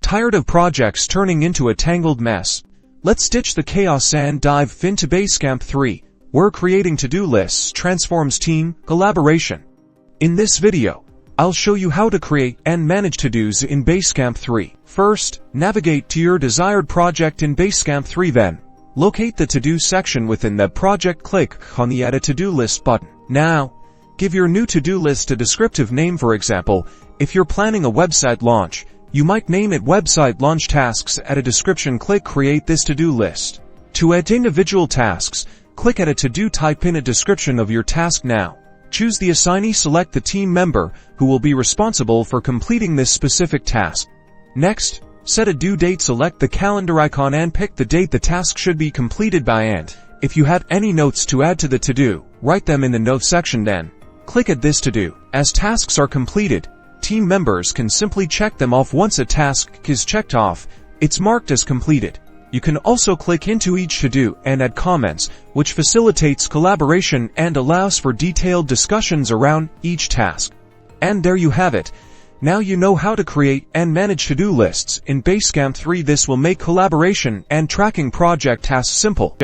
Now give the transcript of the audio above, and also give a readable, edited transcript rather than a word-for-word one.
Tired of projects turning into a tangled mess? Let's ditch the chaos and dive into Basecamp 3, where creating to-do lists transforms team collaboration. In this video, I'll show you how to create and manage to-dos in Basecamp 3. First, navigate to your desired project in Basecamp 3, then locate the to-do section within the project. Click on the Add a to-do list button. Now, give your new to-do list a descriptive name. For example, if you're planning a website launch, you might name it Website Launch Tasks. Add a description. Click Create this to-do list. To add individual tasks, click Add a to-do. Type in a description of your task now. Choose the assignee. Select the team member who will be responsible for completing this specific task. Next, set a due date. Select the calendar icon and pick the date the task should be completed by. And if you have any notes to add to the to-do, write them in the notes section. Then click Add this to-do. As tasks are completed, team members can simply check them off. Once a task is checked off, it's marked as completed. You can also click into each to-do and add comments, which facilitates collaboration and allows for detailed discussions around each task. And there you have it. Now you know how to create and manage to-do lists in Basecamp 3. This will make collaboration and tracking project tasks simple.